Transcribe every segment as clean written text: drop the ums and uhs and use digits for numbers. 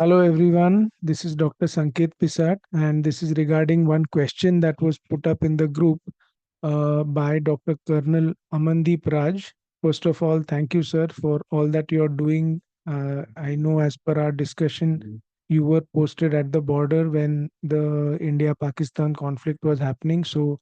Hello everyone, this is Dr. Sanket Pisat, and this is regarding one question that was put up in the group by Dr. Colonel Amandeep Raj. First of all, thank you, sir, for all that you are doing. I know as per our discussion, you were posted at the border when the India-Pakistan conflict was happening. So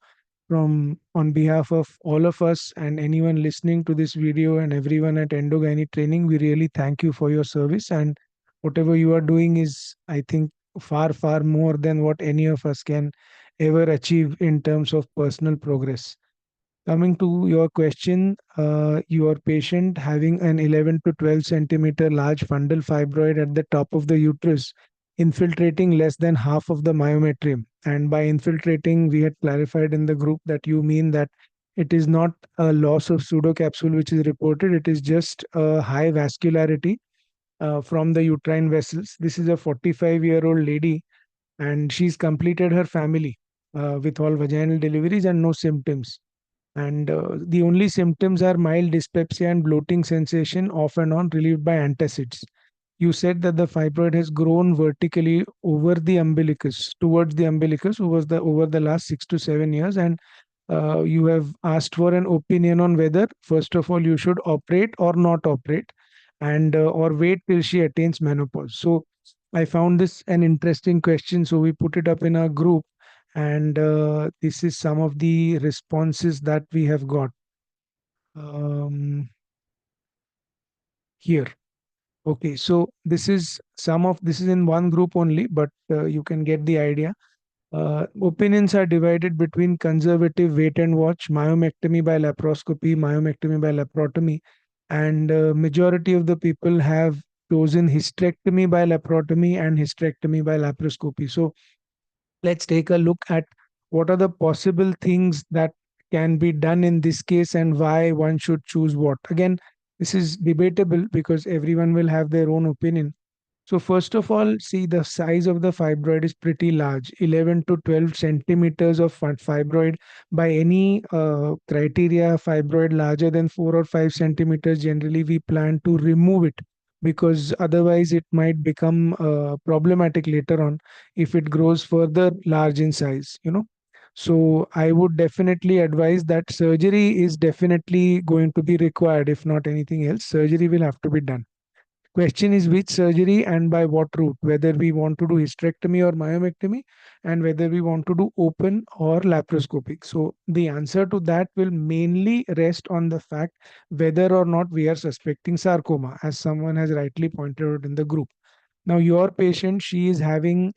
from on behalf of all of us and anyone listening to this video and everyone at Endogyne Training, we really thank you for your service, and whatever you are doing is, I think, far more than what any of us can ever achieve in terms of personal progress. Coming to your question, your patient having an 11 to 12 centimeter large fundal fibroid at the top of the uterus, infiltrating less than half of the myometrium. And by infiltrating, we had clarified in the group that you mean that it is not a loss of pseudocapsule which is reported, it is just a high vascularity from the uterine vessels. This is a 45-year-old lady, and she's completed her family with all vaginal deliveries and no symptoms. And the only symptoms are mild dyspepsia and bloating sensation off and on, relieved by antacids. You said that the fibroid has grown vertically over the umbilicus, towards the umbilicus, over the last 6 to 7 years, and you have asked for an opinion on whether, first of all, you should operate or not operate, and or wait till she attains menopause. So I found this an interesting question, so we put it up in our group, and this is some of the responses that we have got here. Okay, so this is in one group only, but you can get the idea. Opinions are divided between conservative wait and watch, myomectomy by laparoscopy, myomectomy by laparotomy, and majority of the people have chosen hysterectomy by laparotomy and hysterectomy by laparoscopy. So let's take a look at what are the possible things that can be done in this case and why one should choose what. Again, this is debatable because everyone will have their own opinion. So first of all, see, the size of the fibroid is pretty large, 11 to 12 centimeters of fibroid. By any criteria, fibroid larger than 4 or 5 centimeters, generally we plan to remove it, because otherwise it might become problematic later on if it grows further large in size. So I would definitely advise that surgery is definitely going to be required. If not anything else, surgery will have to be done. Question is which surgery and by what route, whether we want to do hysterectomy or myomectomy, and whether we want to do open or laparoscopic. So the answer to that will mainly rest on the fact whether or not we are suspecting sarcoma, as someone has rightly pointed out in the group. Now, your patient, she is having,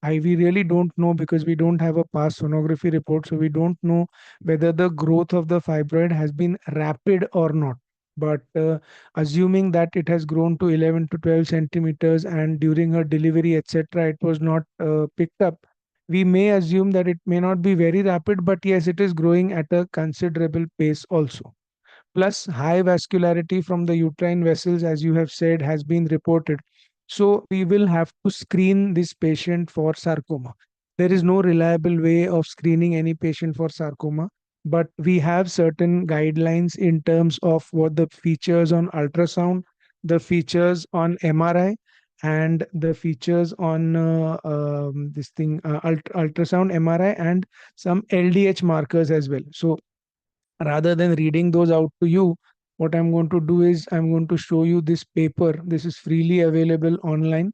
we really don't know because we don't have a past sonography report. So we don't know whether the growth of the fibroid has been rapid or not. But assuming that it has grown to 11 to 12 centimeters and during her delivery, etc., it was not picked up, we may assume that it may not be very rapid, but yes, it is growing at a considerable pace also. Plus, high vascularity from the uterine vessels, as you have said, has been reported. So, we will have to screen this patient for sarcoma. There is no reliable way of screening any patient for sarcoma, but we have certain guidelines in terms of what the features on ultrasound, the features on MRI, and the features on this thing, ultrasound, MRI, and some LDH markers as well. So, rather than reading those out to you, what I'm going to do is I'm going to show you this paper. This is freely available online.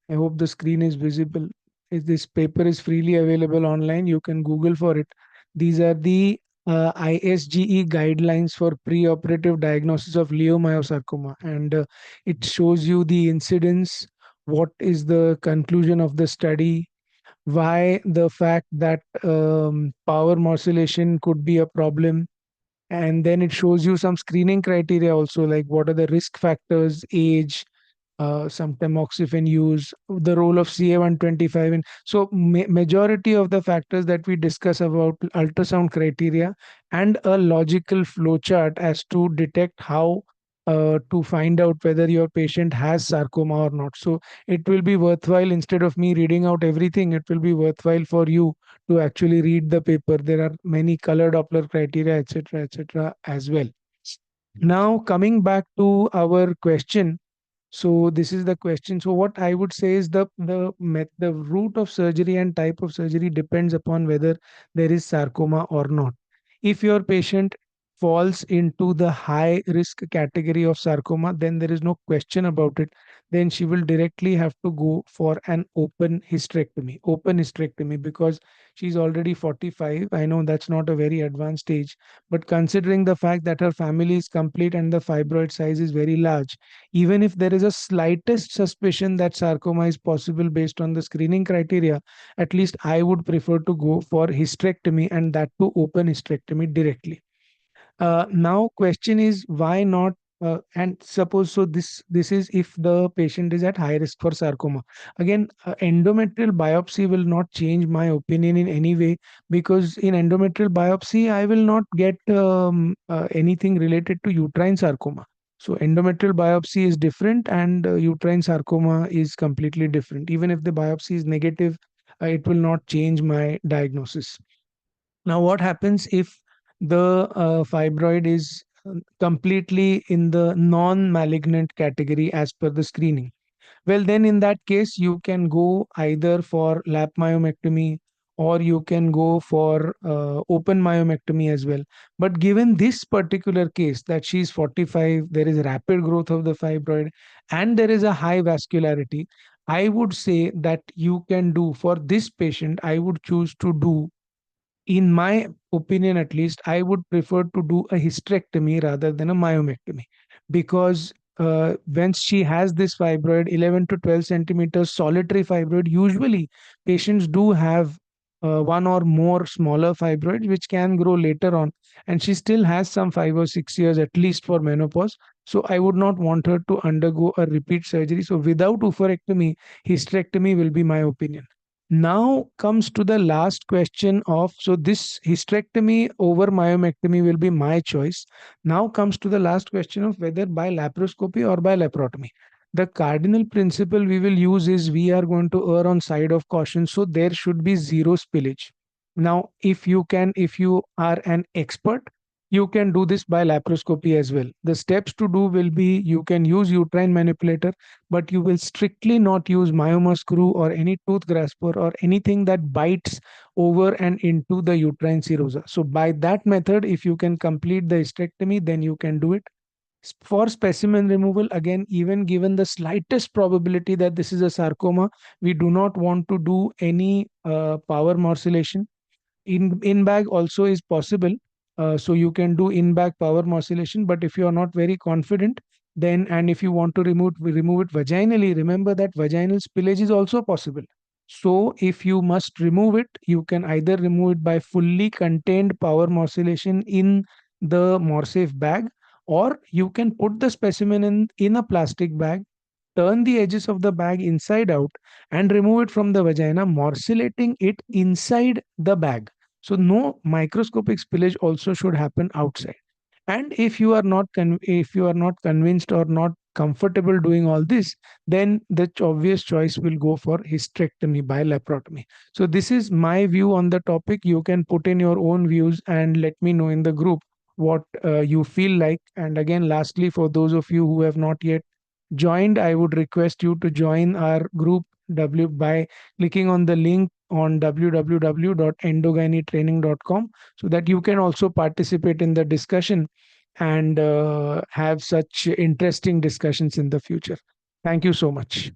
I hope the screen is visible. If this paper is freely available online, you can Google for it. These are the ISGE guidelines for preoperative diagnosis of leiomyosarcoma, and it shows you the incidence, what is the conclusion of the study, why the fact that power modulation could be a problem, and then it shows you some screening criteria also, like what are the risk factors, age, some tamoxifen use, the role of CA125 in. So majority of the factors that we discuss about ultrasound criteria, and a logical flowchart as to detect how to find out whether your patient has sarcoma or not. So it will be worthwhile, instead of me reading out everything, it will be worthwhile for you to actually read the paper. There are many color Doppler criteria, etc., etc., as well. Now, coming back to our question, So this is the question. So what I would say is the route of surgery and type of surgery depends upon whether there is sarcoma or not. If your patient falls into the high risk category of sarcoma, then there is no question about it. Then she will directly have to go for an open hysterectomy, because she's already 45. I know that's not a very advanced age, but considering the fact that her family is complete and the fibroid size is very large, even if there is a slightest suspicion that sarcoma is possible based on the screening criteria, at least I would prefer to go for hysterectomy, and that to open hysterectomy directly. Now question is, why not? And suppose, so this is if the patient is at high risk for sarcoma. Again, endometrial biopsy will not change my opinion in any way, because in endometrial biopsy I will not get anything related to uterine sarcoma. So endometrial biopsy is different, and uterine sarcoma is completely different. Even if the biopsy is negative, it will not change my diagnosis. Now, what happens if the fibroid is completely in the non-malignant category as per the screening? Well, then in that case, you can go either for lap myomectomy, or you can go for open myomectomy as well. But given this particular case that she's 45, there is rapid growth of the fibroid, and there is a high vascularity, I would say that you can do for this patient, I would choose to do, in my opinion at least, I would prefer to do a hysterectomy rather than a myomectomy, because when she has this fibroid, 11 to 12 centimeters solitary fibroid, usually patients do have one or more smaller fibroids which can grow later on, and she still has some 5 or 6 years at least for menopause. So I would not want her to undergo a repeat surgery. So without oophorectomy, hysterectomy will be my opinion. Now comes to the last question of, so this hysterectomy over myomectomy will be my choice. Now comes to the last question of whether by laparoscopy or by laparotomy. The cardinal principle we will use is we are going to err on side of caution, so there should be zero spillage. Now, if you are an expert, you can do this by laparoscopy as well. The steps to do will be, you can use uterine manipulator, but you will strictly not use myoma screw or any tooth grasper or anything that bites over and into the uterine serosa. So by that method, if you can complete the hysterectomy, then you can do it. For specimen removal, again, even given the slightest probability that this is a sarcoma, we do not want to do any power morcellation. In bag also is possible, so you can do in bag power morcellation, but if you are not very confident, then, and if you want to remove it vaginally, remember that vaginal spillage is also possible. So if you must remove it, you can either remove it by fully contained power morcellation in the morsafe bag, or you can put the specimen in a plastic bag, turn the edges of the bag inside out, and remove it from the vagina, morcellating it inside the bag. So no microscopic spillage also should happen outside. And if you are not convinced or not comfortable doing all this, then the obvious choice will go for hysterectomy by laparotomy. So this is my view on the topic. You can put in your own views and let me know in the group what you feel like. And again, lastly, for those of you who have not yet joined, I would request you to join our group W by clicking on the link on www.endogynetraining.com, so that you can also participate in the discussion and have such interesting discussions in the future. Thank you so much.